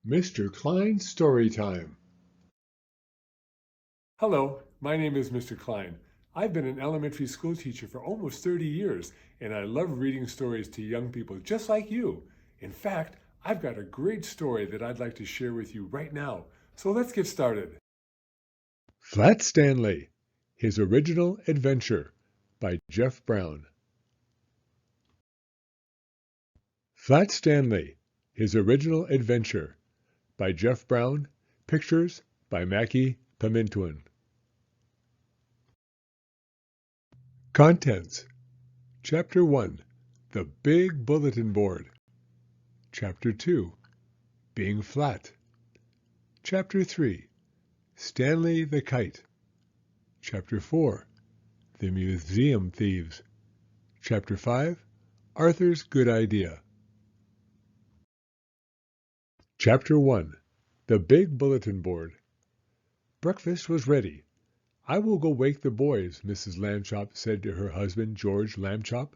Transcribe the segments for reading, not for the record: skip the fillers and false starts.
Mr. Klein's Story Time. Hello, my name is Mr. Klein. I've been an elementary school teacher for almost 30 years, and I love reading stories to young people just like you. In fact, I've got a great story that I'd like to share with you right now. So let's get started. Flat Stanley, His Original Adventure by Jeff Brown. Flat Stanley, His Original Adventure by Jeff Brown. Pictures by Mackie Pimentuan. Contents. Chapter 1. The Big Bulletin Board. Chapter 2. Being Flat. Chapter 3. Stanley the Kite. Chapter 4. The Museum Thieves. Chapter 5. Arthur's Good Idea. Chapter 1. The Big Bulletin Board. Breakfast was ready. "I will go wake the boys," Mrs. Lambchop said to her husband, George Lambchop.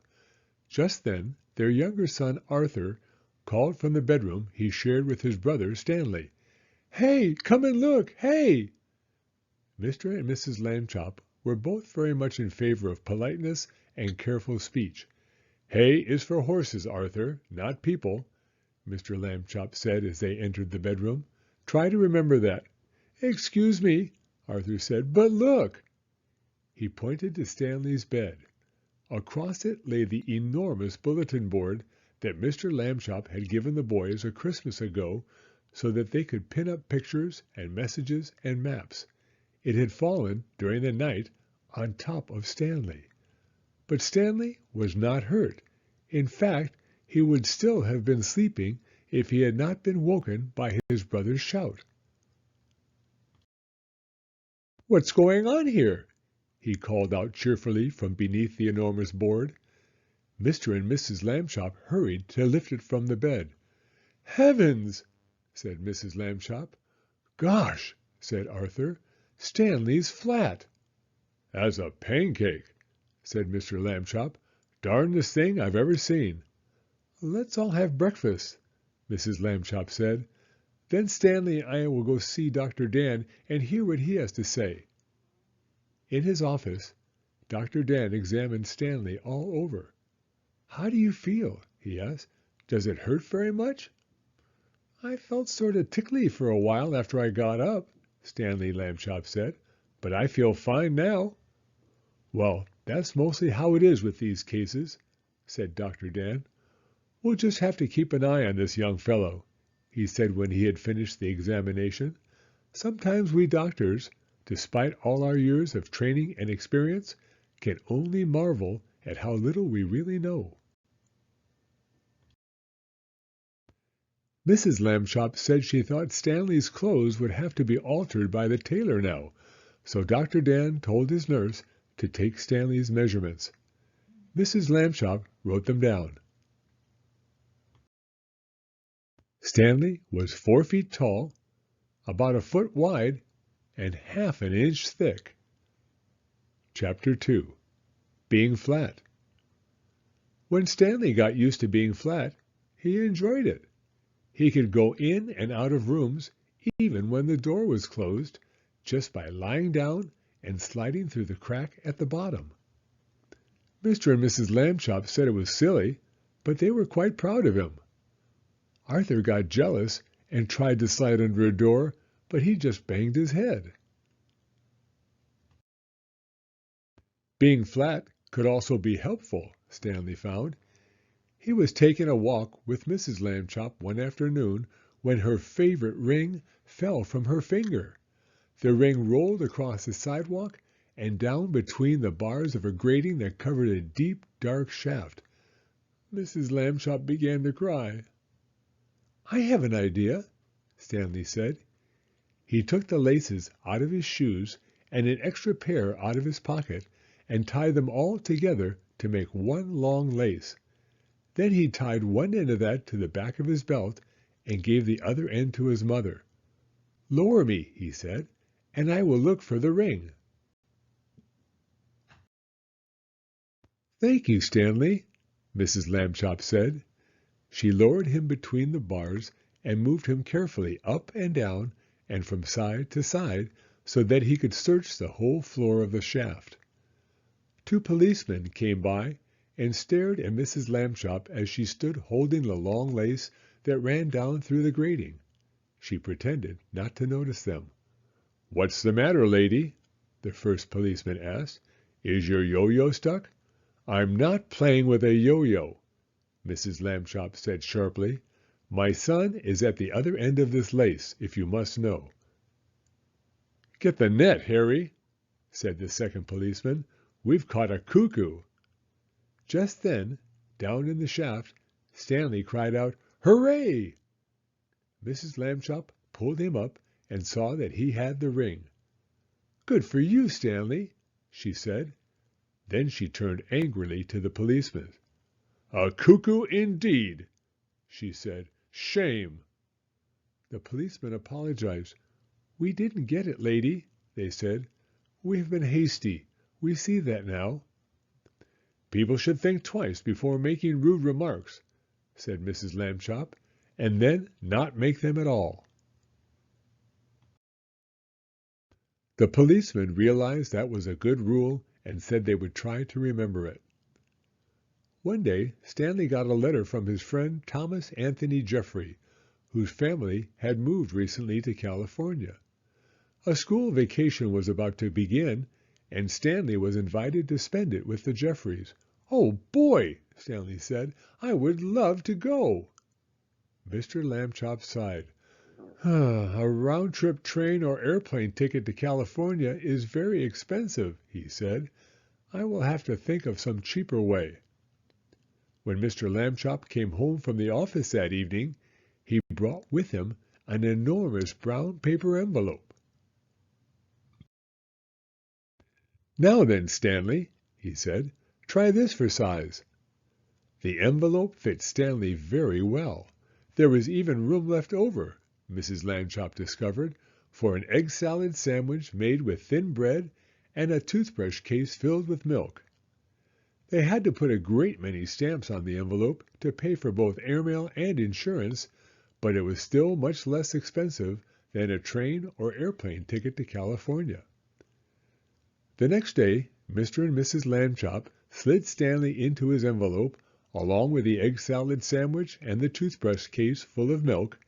Just then their younger son, Arthur, called from the bedroom he shared with his brother, Stanley. "Hey, come and look! Hey!" Mr. and Mrs. Lambchop were both very much in favor of politeness and careful speech. "Hay is for horses, Arthur, not people," Mr. Lambchop said as they entered the bedroom. "Try to remember that." "Excuse me," Arthur said, "but look." He pointed to Stanley's bed. Across it lay the enormous bulletin board that Mr. Lambchop had given the boys a Christmas ago so that they could pin up pictures and messages and maps. It had fallen, during the night, on top of Stanley. But Stanley was not hurt. In fact, he would still have been sleeping if he had not been woken by his brother's shout. "What's going on here?" he called out cheerfully from beneath the enormous board. Mr. and Mrs. Lambchop hurried to lift it from the bed. "Heavens!" said Mrs. Lambchop. "Gosh!" said Arthur. "Stanley's flat." "As a pancake," said Mr. Lambchop. "Darndest thing I've ever seen." "Let's all have breakfast," Mrs. Lambchop said. "Then Stanley and I will go see Dr. Dan and hear what he has to say." In his office, Dr. Dan examined Stanley all over. "How do you feel?" he asked. "Does it hurt very much?" "I felt sort of tickly for a while after I got up," Stanley Lambchop said, "but I feel fine now." "Well, that's mostly how it is with these cases," said Dr. Dan. "We'll just have to keep an eye on this young fellow," he said when he had finished the examination. "Sometimes we doctors, despite all our years of training and experience, can only marvel at how little we really know." Mrs. Lambchop said she thought Stanley's clothes would have to be altered by the tailor now, so Dr. Dan told his nurse to take Stanley's measurements. Mrs. Lambchop wrote them down. Stanley was 4 feet tall, about a foot wide, and half an inch thick. Chapter 2. Being Flat. When Stanley got used to being flat, he enjoyed it. He could go in and out of rooms, even when the door was closed, just by lying down and sliding through the crack at the bottom. Mr. and Mrs. Lambchop said it was silly, but they were quite proud of him. Arthur got jealous and tried to slide under a door, but he just banged his head. Being flat could also be helpful, Stanley found. He was taking a walk with Mrs. Lambchop one afternoon when her favorite ring fell from her finger. The ring rolled across the sidewalk and down between the bars of a grating that covered a deep, dark shaft. Mrs. Lambchop began to cry. "I have an idea," Stanley said. He took the laces out of his shoes and an extra pair out of his pocket and tied them all together to make one long lace. Then he tied one end of that to the back of his belt and gave the other end to his mother. "Lower me," he said, "and I will look for the ring." "Thank you, Stanley," Mrs. Lambchop said. She lowered him between the bars and moved him carefully up and down and from side to side so that he could search the whole floor of the shaft. 2 policemen came by and stared at Mrs. Lambchop as she stood holding the long lace that ran down through the grating. She pretended not to notice them. "What's the matter, lady?" the first policeman asked. "Is your yo-yo stuck?" "I'm not playing with a yo-yo," Mrs. Lambchop said sharply. "My son is at the other end of this lace, if you must know." "Get the net, Harry," said the second policeman. "We've caught a cuckoo." Just then, down in the shaft, Stanley cried out, "Hooray!" Mrs. Lambchop pulled him up and saw that he had the ring. "Good for you, Stanley," she said. Then she turned angrily to the policeman. "A cuckoo indeed," she said. "Shame!" The policemen apologized. "We didn't get it, lady," they said. "We've been hasty. We see that now." "People should think twice before making rude remarks," said Mrs. Lambchop, "and then not make them at all." The policemen realized that was a good rule and said they would try to remember it. One day Stanley got a letter from his friend Thomas Anthony Jeffrey, whose family had moved recently to California. A school vacation was about to begin, and Stanley was invited to spend it with the Jeffreys. "Oh, boy," Stanley said, "I would love to go." Mr. Lambchop sighed. "A round-trip train or airplane ticket to California is very expensive," he said. "I will have to think of some cheaper way." When Mr. Lambchop came home from the office that evening, he brought with him an enormous brown paper envelope. "Now then, Stanley," he said, "try this for size." The envelope fit Stanley very well. There was even room left over, Mrs. Lambchop discovered, for an egg salad sandwich made with thin bread and a toothbrush case filled with milk. They had to put a great many stamps on the envelope to pay for both airmail and insurance, but it was still much less expensive than a train or airplane ticket to California. The next day, Mr. and Mrs. Lambchop slid Stanley into his envelope, along with the egg salad sandwich and the toothbrush case full of milk,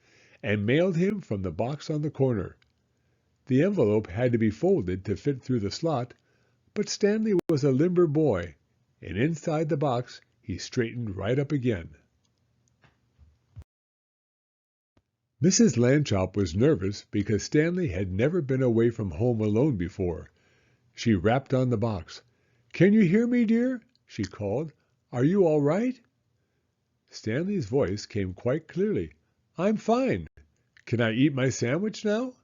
and mailed him from the box on the corner. The envelope had to be folded to fit through the slot, but Stanley was a limber boy, and inside the box he straightened right up again. Mrs. Lambchop was nervous because Stanley had never been away from home alone before. She rapped on the box. "Can you hear me, dear?" she called. "Are you all right?" Stanley's voice came quite clearly. "I'm fine. Can I eat my sandwich now?"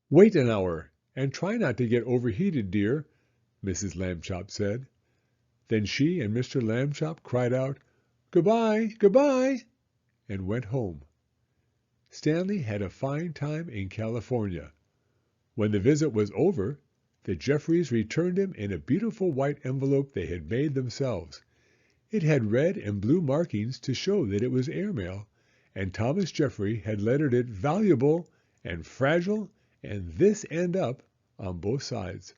"Wait an hour, and try not to get overheated, dear," Mrs. Lambchop said. Then she and Mr. Lambchop cried out, "Goodbye, goodbye," and went home. Stanley had a fine time in California. When the visit was over, the Jeffreys returned him in a beautiful white envelope they had made themselves. It had red and blue markings to show that it was airmail, and Thomas Jeffrey had lettered it "Valuable" and "Fragile" and "This End Up" on both sides.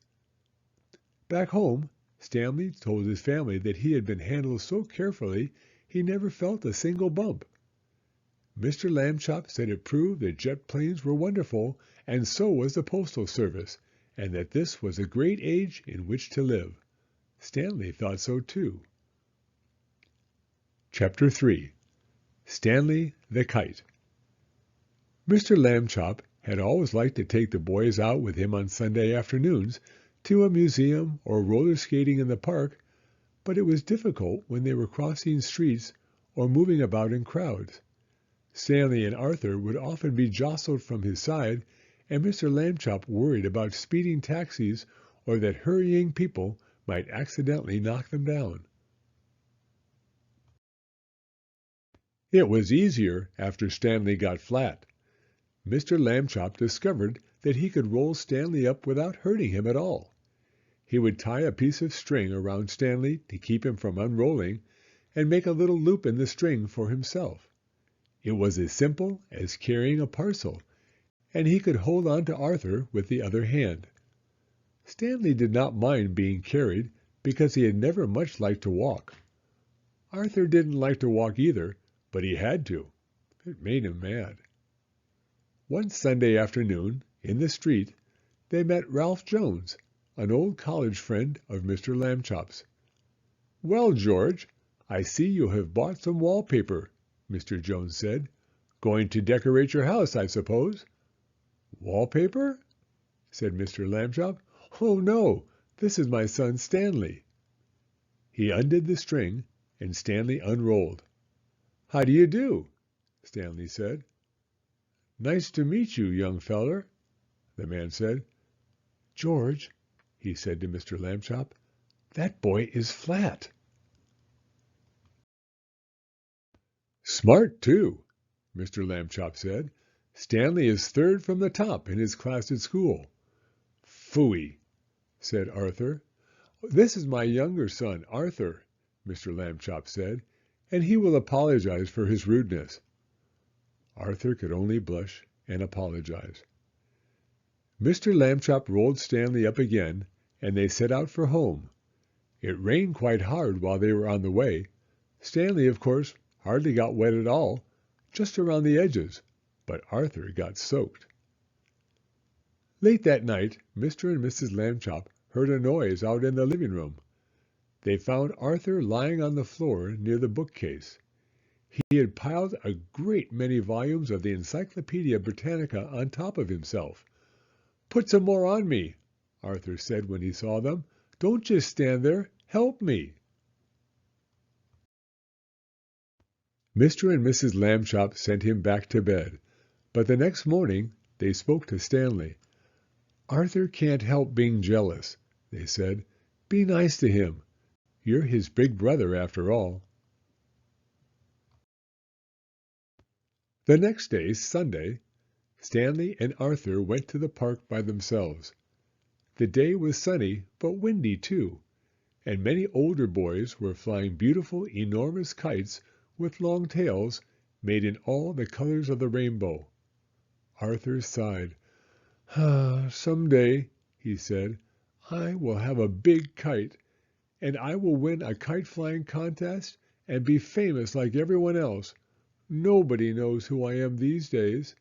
Back home, Stanley told his family that he had been handled so carefully he never felt a single bump. Mr. Lambchop said it proved that jet planes were wonderful, and so was the Postal Service, and that this was a great age in which to live. Stanley thought so too. Chapter 3. Stanley the Kite. Mr. Lambchop had always liked to take the boys out with him on Sunday afternoons to a museum or roller skating in the park, but it was difficult when they were crossing streets or moving about in crowds. Stanley and Arthur would often be jostled from his side, and Mr. Lambchop worried about speeding taxis or that hurrying people might accidentally knock them down. It was easier after Stanley got flat. Mr. Lambchop discovered that he could roll Stanley up without hurting him at all. He would tie a piece of string around Stanley to keep him from unrolling, and make a little loop in the string for himself. It was as simple as carrying a parcel, and he could hold on to Arthur with the other hand. Stanley did not mind being carried because he had never much liked to walk. Arthur didn't like to walk either, but he had to. It made him mad. One Sunday afternoon, in the street, they met Ralph Jones, an old college friend of Mr. Lambchop's. "Well, George, I see you have bought some wallpaper," Mr. Jones said. "Going to decorate your house, I suppose?" "Wallpaper?" said Mr. Lambchop. "Oh, no, this is my son Stanley." He undid the string, and Stanley unrolled. "How do you do?" Stanley said. "Nice to meet you, young feller," the man said. "George," he said to Mr. Lambchop, "that boy is flat." "Smart, too," Mr. Lambchop said. "Stanley is third from the top in his class at school." "Phooey," said Arthur. "This is my younger son, Arthur," Mr. Lambchop said, "and he will apologize for his rudeness." Arthur could only blush and apologize. Mr. Lambchop rolled Stanley up again, and they set out for home. It rained quite hard while they were on the way. Stanley, of course, hardly got wet at all, just around the edges, but Arthur got soaked. Late that night, Mr. and Mrs. Lambchop heard a noise out in the living room. They found Arthur lying on the floor near the bookcase. He had piled a great many volumes of the Encyclopedia Britannica on top of himself. "Put some more on me," Arthur said when he saw them. "Don't just stand there. Help me." Mr. and Mrs. Lambchop sent him back to bed, but the next morning they spoke to Stanley. "Arthur can't help being jealous," they said. "Be nice to him. You're his big brother, after all." The next day, Sunday, Stanley and Arthur went to the park by themselves. The day was sunny, but windy too, and many older boys were flying beautiful, enormous kites with long tails made in all the colors of the rainbow. Arthur sighed. "Some day," he said, "I will have a big kite, and I will win a kite-flying contest and be famous like everyone else. Nobody knows who I am these days."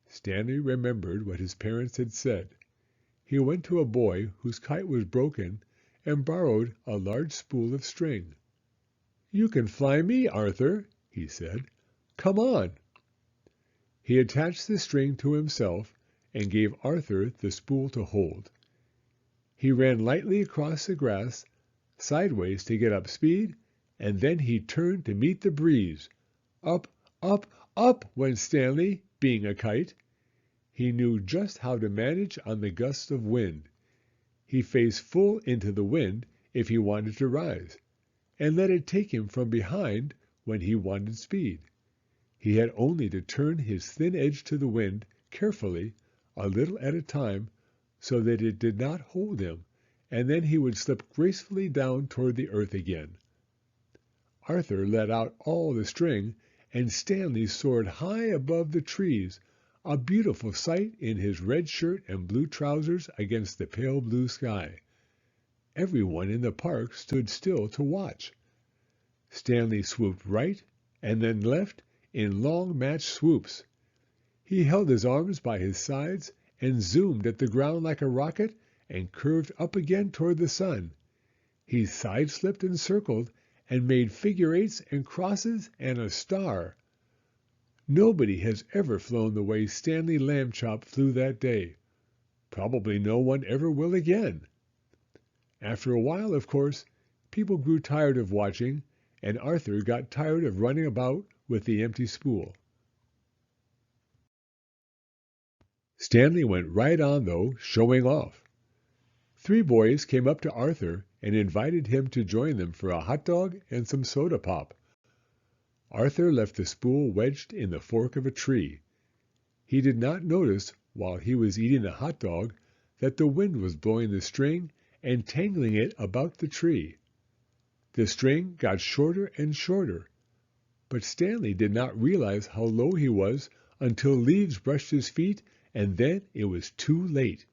Stanley remembered what his parents had said. He went to a boy whose kite was broken and borrowed a large spool of string. "You can fly me, Arthur," he said. "Come on." He attached the string to himself and gave Arthur the spool to hold. He ran lightly across the grass, sideways to get up speed, and then he turned to meet the breeze. Up, up, up went Stanley, being a kite. He knew just how to manage on the gusts of wind. He faced full into the wind if he wanted to rise, and let it take him from behind when he wanted speed. He had only to turn his thin edge to the wind carefully, a little at a time, so that it did not hold him, and then he would slip gracefully down toward the earth again. Arthur let out all the string, and Stanley soared high above the trees, a beautiful sight in his red shirt and blue trousers against the pale blue sky. Everyone in the park stood still to watch. Stanley swooped right and then left in long matched swoops. He held his arms by his sides and zoomed at the ground like a rocket and curved up again toward the sun. He side-slipped and circled and made figure-eights and crosses and a star. Nobody has ever flown the way Stanley Lambchop flew that day. Probably no one ever will again. After a while, of course, people grew tired of watching, and Arthur got tired of running about with the empty spool. Stanley went right on, though, showing off. 3 boys came up to Arthur and invited him to join them for a hot dog and some soda pop. Arthur left the spool wedged in the fork of a tree. He did not notice, while he was eating the hot dog, that the wind was blowing the string and tangling it about the tree. The string got shorter and shorter, but Stanley did not realize how low he was until leaves brushed his feet, and then it was too late.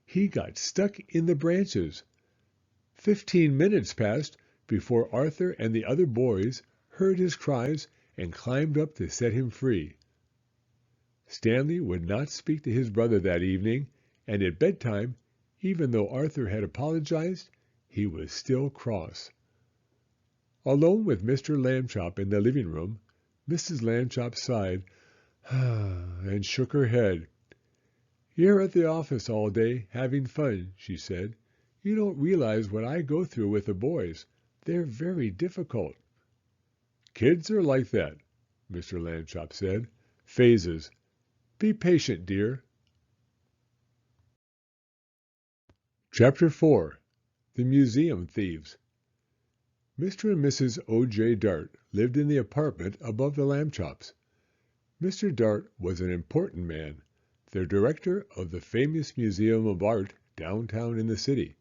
He got stuck in the branches. 15 minutes passed before Arthur and the other boys heard his cries and climbed up to set him free. Stanley would not speak to his brother that evening, and at bedtime, even though Arthur had apologized, he was still cross. Alone with Mr. Lambchop in the living room, Mrs. Lambchop sighed and shook her head. "You're at the office all day, having fun," she said. "You don't realize what I go through with the boys. They're very difficult." "Kids are like that," Mr. Lambchop said. "Phases. Be patient, dear." Chapter 4. The Museum Thieves. Mr. and Mrs. O.J. Dart lived in the apartment above the Lambchops. Mr. Dart was an important man, the director of the famous Museum of Art downtown in the city.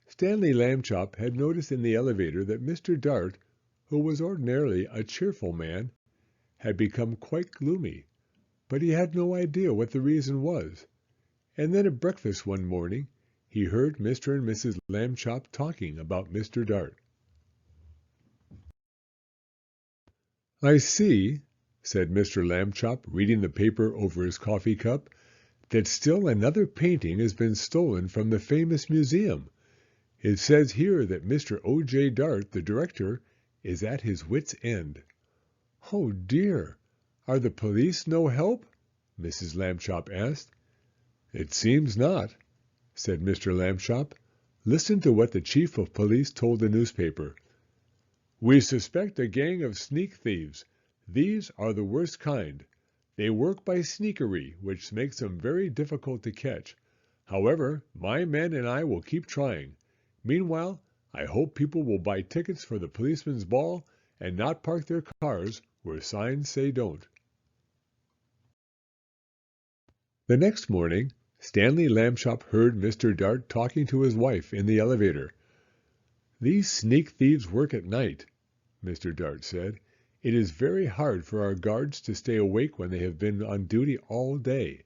Stanley Lambchop had noticed in the elevator that Mr. Dart, who was ordinarily a cheerful man, had become quite gloomy, but he had no idea what the reason was. And then at breakfast one morning, he heard Mr. and Mrs. Lambchop talking about Mr. Dart. "I see," said Mr. Lambchop, reading the paper over his coffee cup, "that still another painting has been stolen from the famous museum. It says here that Mr. O.J. Dart, the director, is at his wit's end." "Oh, dear! Are the police no help?" Mrs. Lambchop asked. "It seems not," said Mr. Lambchop. "Listen to what the chief of police told the newspaper. We suspect a gang of sneak thieves. These are the worst kind. They work by sneakery, which makes them very difficult to catch. However, my men and I will keep trying. Meanwhile, I hope people will buy tickets for the policeman's ball and not park their cars where signs say don't." The next morning, Stanley Lambchop heard Mr. Dart talking to his wife in the elevator. "These sneak thieves work at night," Mr. Dart said. "It is very hard for our guards to stay awake when they have been on duty all day.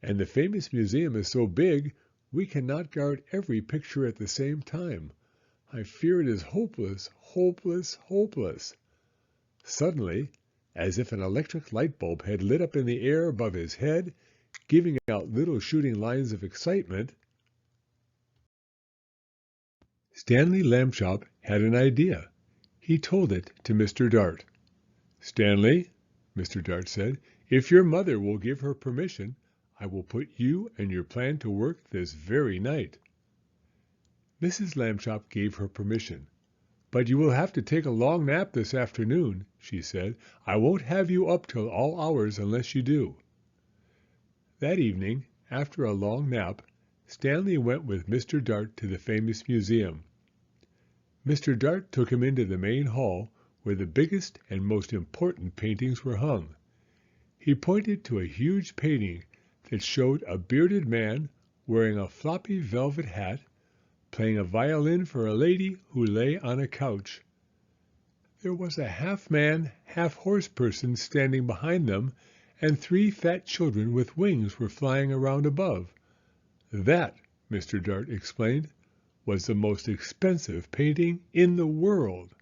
And the famous museum is so big, we cannot guard every picture at the same time. I fear it is hopeless, hopeless, hopeless." Suddenly, as if an electric light bulb had lit up in the air above his head, giving out little shooting lines of excitement, Stanley Lambchop had an idea. He told it to Mr. Dart. "Stanley," Mr. Dart said, "if your mother will give her permission, I will put you and your plan to work this very night." Mrs. Lambchop gave her permission. "But you will have to take a long nap this afternoon," she said. "I won't have you up till all hours unless you do." That evening, after a long nap, Stanley went with Mr. Dart to the famous museum. Mr. Dart took him into the main hall where the biggest and most important paintings were hung. He pointed to a huge painting that showed a bearded man wearing a floppy velvet hat, playing a violin for a lady who lay on a couch. There was a half-man, half-horse person standing behind them, and 3 fat children with wings were flying around above. That, Mr. Dart explained, was the most expensive painting in the world.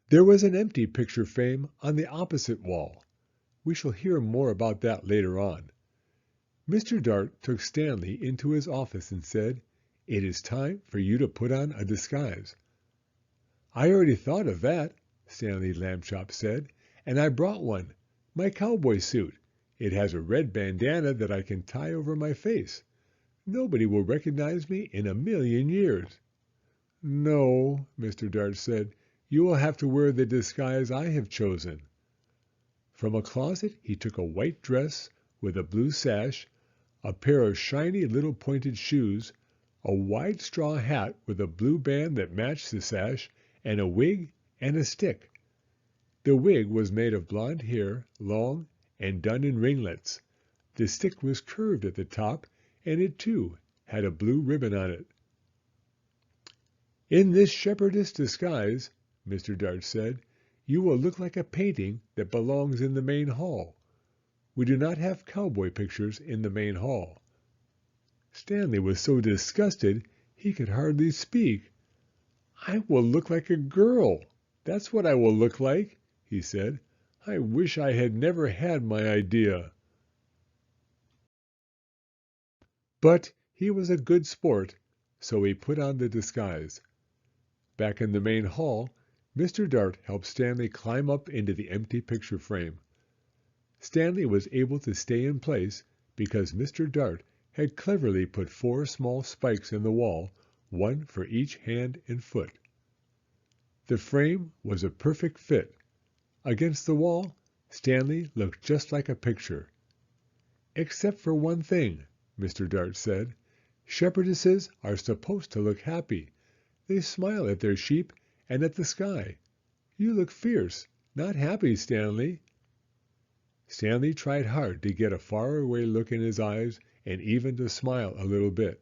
There was an empty picture frame on the opposite wall. We shall hear more about that later on. Mr. Dart took Stanley into his office and said, "It is time for you to put on a disguise." "I already thought of that," Stanley Lambchop said, "and I brought one, my cowboy suit. It has a red bandana that I can tie over my face. Nobody will recognize me in a million years." "No," Mr. Dart said, "you will have to wear the disguise I have chosen." From a closet he took a white dress with a blue sash, a pair of shiny little pointed shoes, a wide straw hat with a blue band that matched the sash, and a wig and a stick. The wig was made of blonde hair, long, and done in ringlets. The stick was curved at the top, and it, too, had a blue ribbon on it. "In this shepherdess disguise," Mr. Dart said, "you will look like a painting that belongs in the main hall. We do not have cowboy pictures in the main hall." Stanley was so disgusted he could hardly speak. "I will look like a girl. That's what I will look like," he said. "I wish I had never had my idea." But he was a good sport, so he put on the disguise. Back in the main hall, Mr. Dart helped Stanley climb up into the empty picture frame. Stanley was able to stay in place because Mr. Dart had cleverly put 4 small spikes in the wall, one for each hand and foot. The frame was a perfect fit. Against the wall, Stanley looked just like a picture. "Except for one thing," Mr. Dart said. "Shepherdesses are supposed to look happy. They smile at their sheep and at the sky. You look fierce, not happy, Stanley." Stanley tried hard to get a far-away look in his eyes and even to smile a little bit.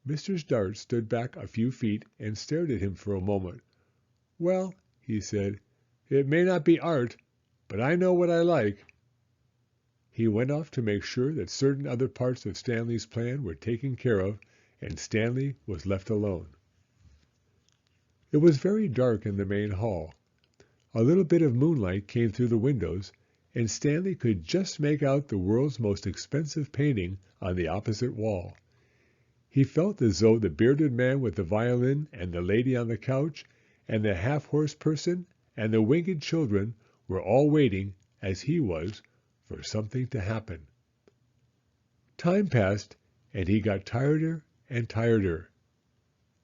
Mr. Dart stood back a few feet and stared at him for a moment. "Well," he said, "it may not be art, but I know what I like." He went off to make sure that certain other parts of Stanley's plan were taken care of, and Stanley was left alone. It was very dark in the main hall. A little bit of moonlight came through the windows, and Stanley could just make out the world's most expensive painting on the opposite wall. He felt as though the bearded man with the violin and the lady on the couch and the half-horse person and the winged children were all waiting, as he was, for something to happen. Time passed, and he got tireder and tireder.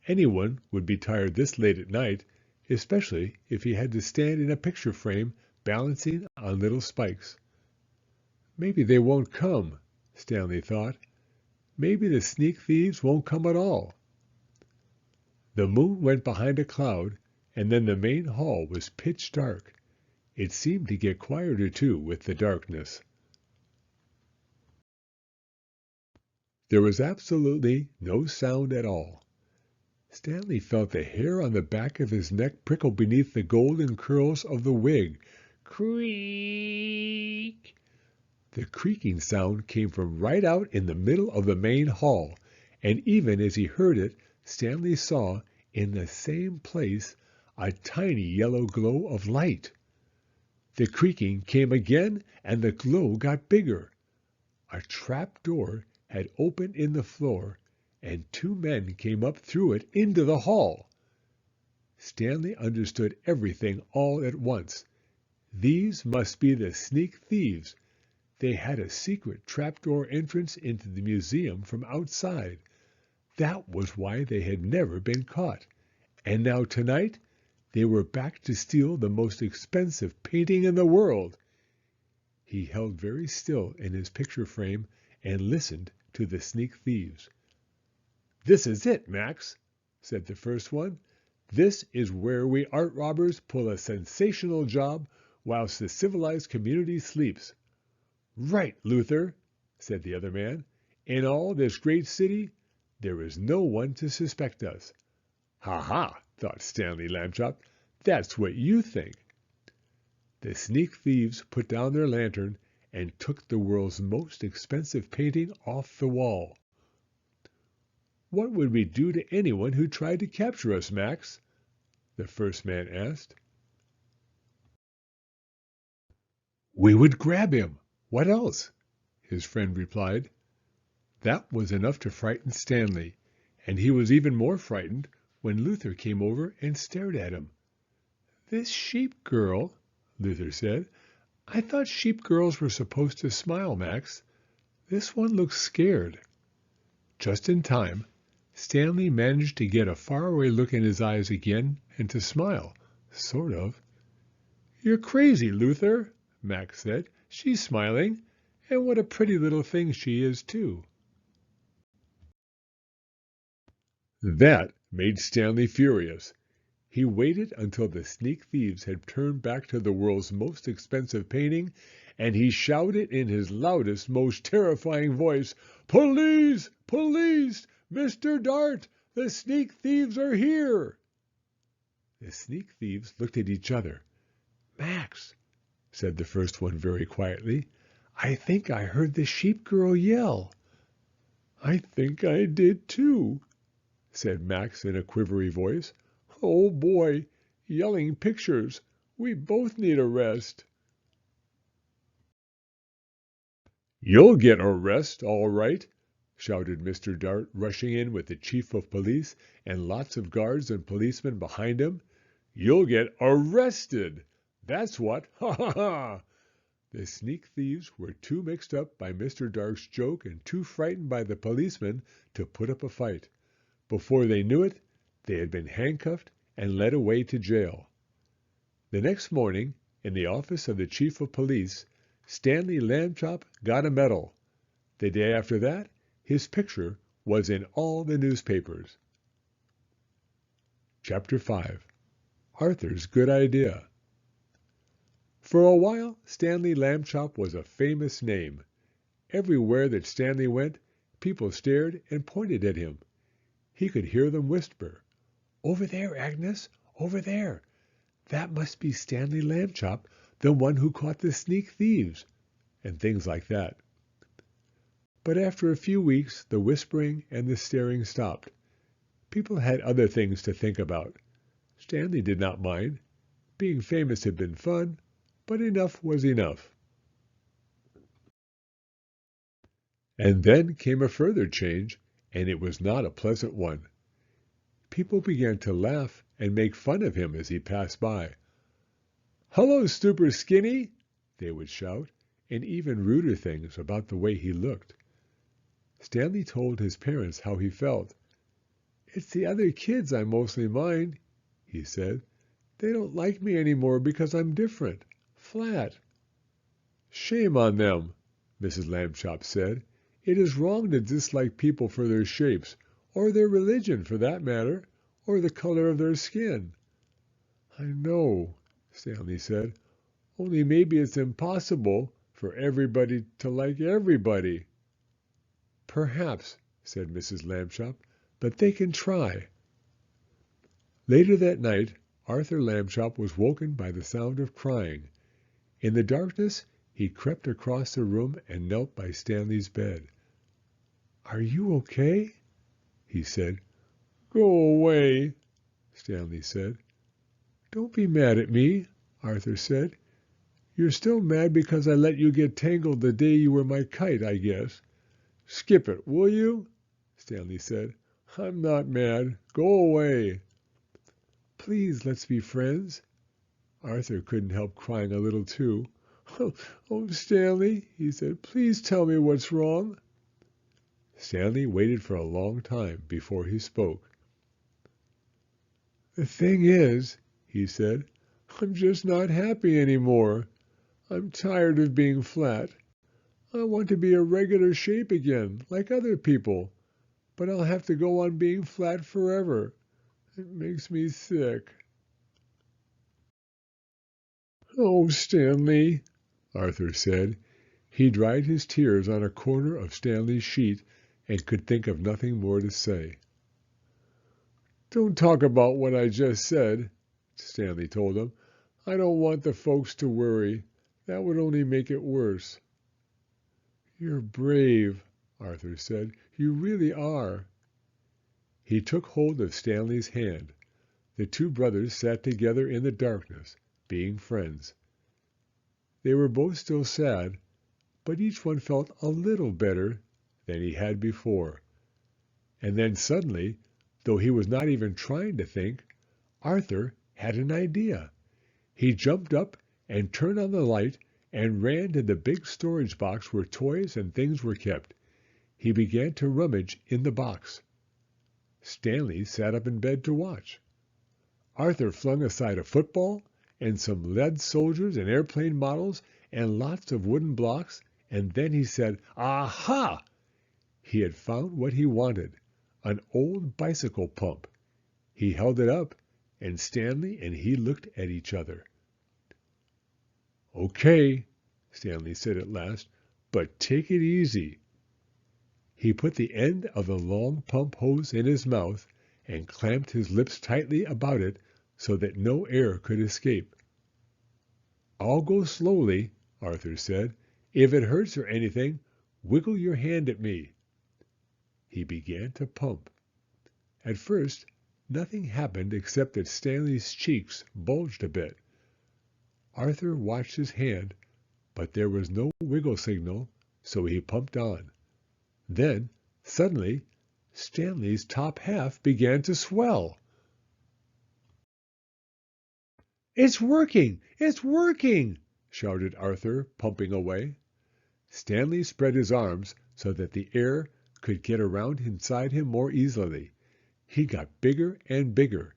Anyone would be tired this late at night, especially if he had to stand in a picture frame balancing on little spikes. "Maybe they won't come," Stanley thought. "Maybe the sneak thieves won't come at all." The moon went behind a cloud, and then the main hall was pitch dark. It seemed to get quieter, too, with the darkness. There was absolutely no sound at all. Stanley felt the hair on the back of his neck prickle beneath the golden curls of the wig. Creak! The creaking sound came from right out in the middle of the main hall, and even as he heard it, Stanley saw, in the same place, a tiny yellow glow of light. The creaking came again, and the glow got bigger. A trap door had opened in the floor, and 2 men came up through it into the hall. Stanley understood everything all at once. These must be the sneak thieves. They had a secret trapdoor entrance into the museum from outside. That was why they had never been caught. And now tonight, they were back to steal the most expensive painting in the world. He held very still in his picture frame and listened to the sneak thieves. "This is it, Max," said the first one. "This is where we art robbers pull a sensational job whilst the civilized community sleeps." "Right, Luther," said the other man. "In all this great city, there is no one to suspect us." "Ha ha," thought Stanley Lambchop. "That's what you think." The sneak thieves put down their lantern and took the world's most expensive painting off the wall. "What would we do to anyone who tried to capture us, Max?" the first man asked. "We would grab him. What else?" his friend replied. That was enough to frighten Stanley, and he was even more frightened when Luther came over and stared at him. "This sheep girl," Luther said. "I thought sheep girls were supposed to smile, Max. This one looks scared." Just in time, Stanley managed to get a faraway look in his eyes again and to smile, sort of. "You're crazy, Luther," Max said. "She's smiling, and what a pretty little thing she is, too." That made Stanley furious. He waited until the sneak thieves had turned back to the world's most expensive painting, and he shouted in his loudest, most terrifying voice, "Police! Police! Mr. Dart! The sneak thieves are here!" The sneak thieves looked at each other. "Max," said the first one very quietly, "I think I heard the sheep girl yell." "I think I did too," said Max in a quivery voice. "Oh boy, yelling pictures. We both need a rest." "You'll get a rest, all right," shouted Mr. Dart, rushing in with the chief of police and lots of guards and policemen behind him. "You'll get arrested. That's what. Ha ha ha!" The sneak thieves were too mixed up by Mr. Dart's joke and too frightened by the policemen to put up a fight. Before they knew it, they had been handcuffed and led away to jail. The next morning, in the office of the chief of police, Stanley Lambchop got a medal. The day after that, his picture was in all the newspapers. Chapter 5. Arthur's Good Idea. For a while, Stanley Lambchop was a famous name. Everywhere that Stanley went, people stared and pointed at him. He could hear them whisper, "Over there, Agnes, over there. That must be Stanley Lambchop, the one who caught the sneak thieves," and things like that. But after a few weeks, the whispering and the staring stopped. People had other things to think about. Stanley did not mind. Being famous had been fun, but enough was enough. And then came a further change, and it was not a pleasant one. People began to laugh and make fun of him as he passed by. "Hello, Super Skinny!" they would shout, and even ruder things about the way he looked. Stanley told his parents how he felt. "It's the other kids I mostly mind," he said. "They don't like me anymore because I'm different, flat." "Shame on them," Mrs. Lambchop said. "It is wrong to dislike people for their shapes, or their religion for that matter, or the color of their skin." "I know," Stanley said. "Only maybe it's impossible for everybody to like everybody." "Perhaps," said Mrs. Lambchop, "but they can try." Later that night, Arthur Lambchop was woken by the sound of crying. In the darkness, he crept across the room and knelt by Stanley's bed. "Are you okay?" he said. "Go away," Stanley said. "Don't be mad at me," Arthur said. "You're still mad because I let you get tangled the day you were my kite, I guess." "Skip it, will you?" Stanley said. "I'm not mad. Go away." "Please, let's be friends." Arthur couldn't help crying a little too. "Oh, Stanley," he said, "please tell me what's wrong." Stanley waited for a long time before he spoke. "The thing is," he said, "I'm just not happy anymore. I'm tired of being flat. I want to be a regular shape again, like other people, but I'll have to go on being flat forever. It makes me sick." "Oh, Stanley," Arthur said. He dried his tears on a corner of Stanley's sheet and could think of nothing more to say. "Don't talk about what I just said," Stanley told him. "I don't want the folks to worry. That would only make it worse." "You're brave," Arthur said. "You really are." He took hold of Stanley's hand. The two brothers sat together in the darkness, being friends. They were both still sad, but each one felt a little better than he had before. And then suddenly, though he was not even trying to think, Arthur had an idea. He jumped up and turned on the light and ran to the big storage box where toys and things were kept. He began to rummage in the box. Stanley sat up in bed to watch. Arthur flung aside a football and some lead soldiers and airplane models and lots of wooden blocks, and then he said, "Aha!" He had found what he wanted, an old bicycle pump. He held it up, and Stanley and he looked at each other. "Okay," Stanley said at last, "but take it easy." He put the end of the long pump hose in his mouth and clamped his lips tightly about it so that no air could escape. "I'll go slowly," Arthur said. "If it hurts or anything, wiggle your hand at me." He began to pump. At first, nothing happened except that Stanley's cheeks bulged a bit. Arthur watched his hand, but there was no wiggle signal, so he pumped on. Then, suddenly, Stanley's top half began to swell. "It's working! It's working!" shouted Arthur, pumping away. Stanley spread his arms so that the air could get around inside him more easily. He got bigger and bigger.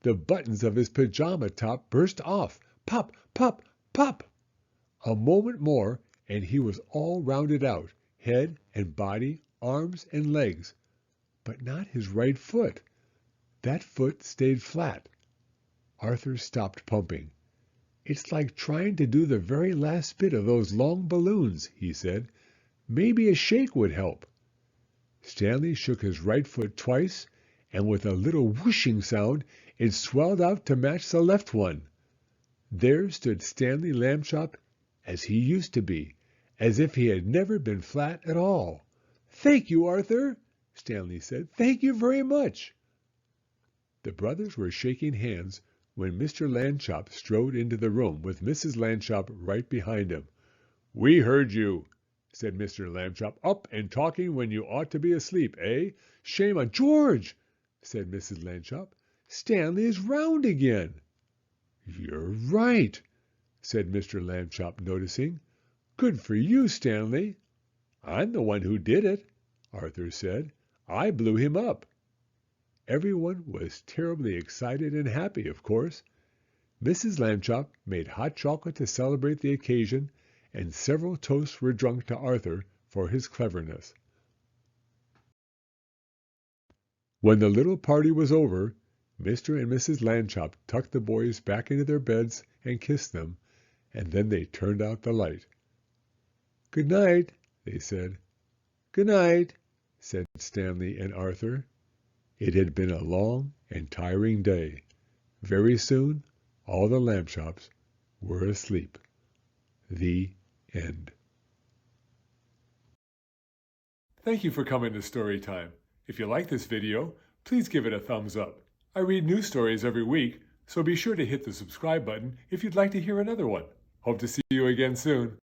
The buttons of his pajama top burst off. Pop, pop, pop! A moment more, and he was all rounded out, head and body, arms and legs. But not his right foot. That foot stayed flat. Arthur stopped pumping. "It's like trying to do the very last bit of those long balloons," he said. "Maybe a shake would help." Stanley shook his right foot twice, and with a little whooshing sound, it swelled out to match the left one. There stood Stanley Lambchop as he used to be, as if he had never been flat at all. "Thank you, Arthur," Stanley said. "Thank you very much." The brothers were shaking hands when Mr. Lambchop strode into the room with Mrs. Lambchop right behind him. "We heard you," said Mr. Lambchop. "Up and talking when you ought to be asleep, eh? Shame on—" "George," said Mrs. Lambchop, "Stanley is round again." "You're right," said Mr. Lambchop, noticing. "Good for you, Stanley." "I'm the one who did it," Arthur said. "I blew him up." Everyone was terribly excited and happy, of course. Mrs. Lambchop made hot chocolate to celebrate the occasion, and several toasts were drunk to Arthur for his cleverness. When the little party was over, Mr. and Mrs. Lambchop tucked the boys back into their beds and kissed them, and then they turned out the light. "Good night," they said. "Good night," said Stanley and Arthur. It had been a long and tiring day. Very soon all the Lambchops were asleep. The end. Thank you for coming to Storytime. If you like this video, please give it a thumbs up. I read new stories every week, so be sure to hit the subscribe button if you'd like to hear another one. Hope to see you again soon.